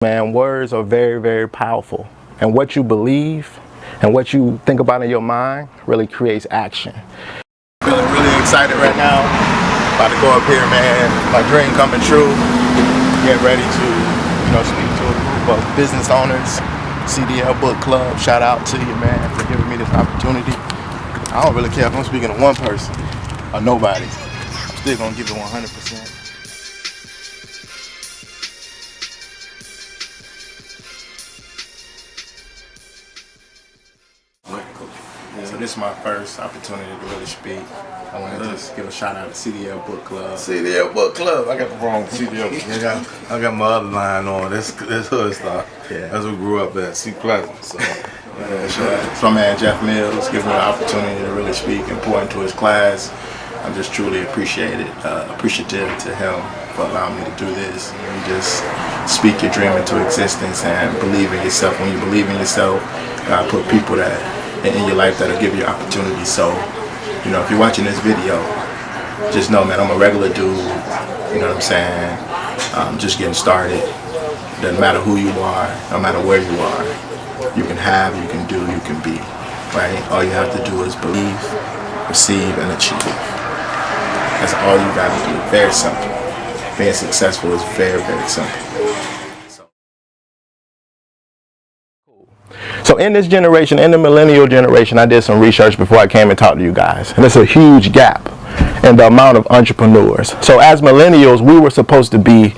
Man, words are very, very powerful. And what you believe and what you think about in your mind really creates action. Feeling really excited right now. About to go up here, man. My dream coming true. Get ready to, speak to a group of business owners. CDL Book Club. Shout out to you, man, for giving me this opportunity. I don't really care if I'm speaking to one person or nobody. I'm still gonna give it 100%. So this is my first opportunity to really speak. I want to just give a shout out to CDL Book Club. CDL Book Club. I got the wrong CDL. I got my other line on. This hood stuff. Yeah. That's what grew up at C Pleasant. So it's my man Jeff Mills giving me an opportunity to really speak and pour into his class. I'm just truly appreciative to him for allowing me to do this. And just speak your dream into existence and believe in yourself. When you believe in yourself, God put people that in your life that'll give you opportunities. So, if you're watching this video, just know, man, I'm a regular dude. You know what I'm saying? Just getting started. Doesn't matter who you are, no matter where you are. You can have, you can do, you can be. Right? All you have to do is believe, receive, and achieve. That's all you got to do. Very simple. Being successful is very, very simple. So in this generation, in the millennial generation, I did some research before I came and talked to you guys. And there's a huge gap in the amount of entrepreneurs. So as millennials, we were supposed to be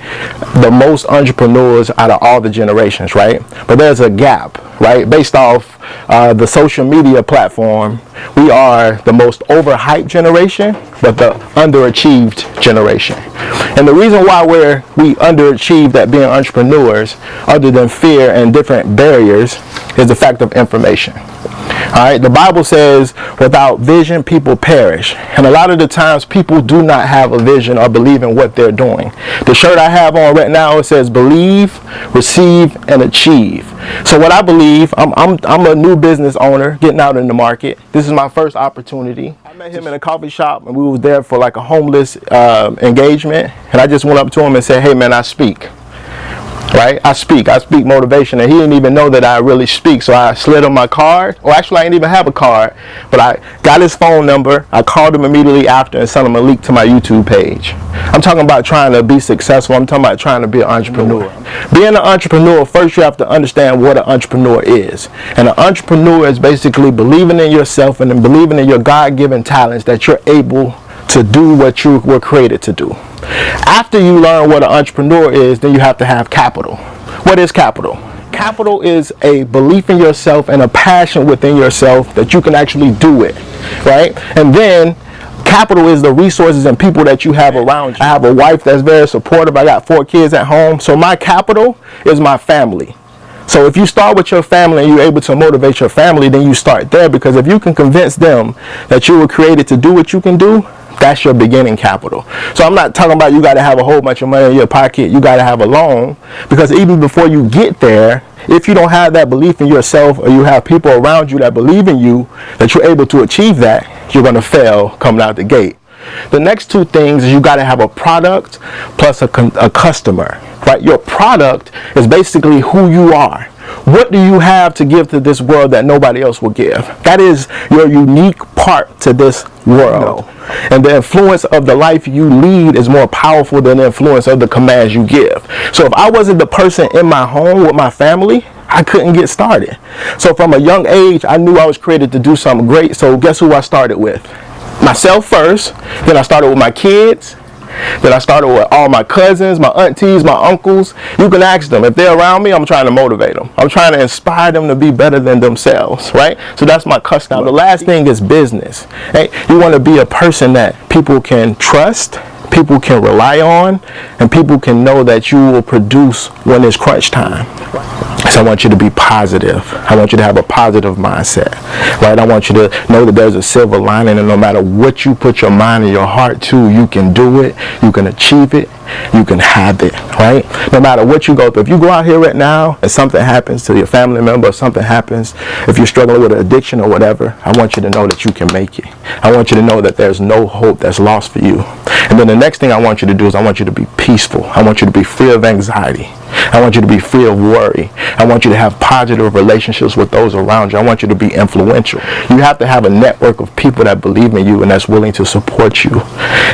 the most entrepreneurs out of all the generations, right? But there's a gap, right? Based off the social media platform, we are the most overhyped generation, but the underachieved generation. And the reason why we underachieved at being entrepreneurs, other than fear and different barriers, is the fact of information. All right, the Bible says, without vision, people perish. And a lot of the times, people do not have a vision or believe in what they're doing. The shirt I have on right now, it says, believe, receive, and achieve. So what I believe, I'm a new business owner getting out in the market. This is my first opportunity. I met him in a coffee shop, and we was there for like a homeless engagement. And I just went up to him and said, hey, man, I speak. Right? I speak motivation, and he didn't even know that I really speak. So I slid him my card, or actually I didn't even have a card, but I got his phone number. I called him immediately after and sent him a link to my YouTube page. I'm talking about trying to be successful. I'm talking about trying to be an entrepreneur. Being an entrepreneur, first you have to understand what an entrepreneur is. And an entrepreneur is basically believing in yourself and then believing in your God-given talents that you're able to do what you were created to do. After you learn what an entrepreneur is, then you have to have capital. What is capital? Capital is a belief in yourself and a passion within yourself that you can actually do it, right? And then capital is the resources and people that you have around you. I have a wife that's very supportive. I got 4 kids at home. So my capital is my family. So if you start with your family and you're able to motivate your family, then you start there, because if you can convince them that you were created to do what you can do, that's your beginning capital. So I'm not talking about you got to have a whole bunch of money in your pocket. You got to have a loan, because even before you get there, if you don't have that belief in yourself, or you have people around you that believe in you, that you're able to achieve that, you're going to fail coming out the gate. The next 2 things is you got to have a product plus a customer, right? Your product is basically who you are. What do you have to give to this world that nobody else will give? That is your unique part to this world. And the influence of the life you lead is more powerful than the influence of the commands you give. So if I wasn't the person in my home with my family, I couldn't get started. So from a young age, I knew I was created to do something great. So guess who I started with? Myself first. Then I started with my kids. Then I started with all my cousins, my aunties, my uncles. You can ask them. If they're around me, I'm trying to motivate them. I'm trying to inspire them to be better than themselves, right? So that's my customer. Now, the last thing is business. Hey, you want to be a person that people can trust, people can rely on, and people can know that you will produce when it's crunch time. So I want you to be positive. I want you to have a positive mindset, right? I want you to know that there's a silver lining, and no matter what you put your mind and your heart to, you can do it, you can achieve it, you can have it, right? No matter what you go through. If you go out here right now and something happens to your family member, or something happens, if you're struggling with an addiction or whatever, I want you to know that you can make it. I want you to know that there's no hope that's lost for you. And then the next thing I want you to do is I want you to be peaceful. I want you to be free of anxiety. I want you to be free of worry. I want you to have positive relationships with those around you. I want you to be influential. You have to have a network of people that believe in you and that's willing to support you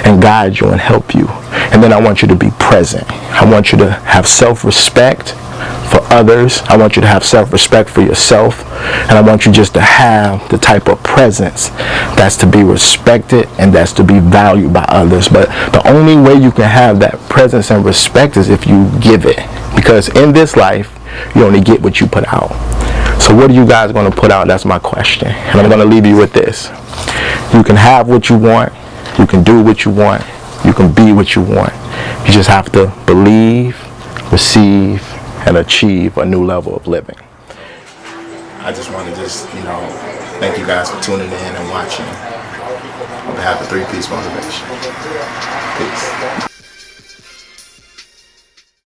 and guide you and help you. And then I want you to be present. I want you to have self-respect for others. I want you to have self-respect for yourself. And I want you just to have the type of presence that's to be respected and that's to be valued by others. But the only way you can have that presence and respect is if you give it. Because in this life, you only get what you put out. So what are you guys going to put out? That's my question. And I'm going to leave you with this. You can have what you want. You can do what you want. You can be what you want. You just have to believe, receive, and achieve a new level of living. I just want to thank you guys for tuning in and watching on behalf of 3 Piece Motivation. Peace.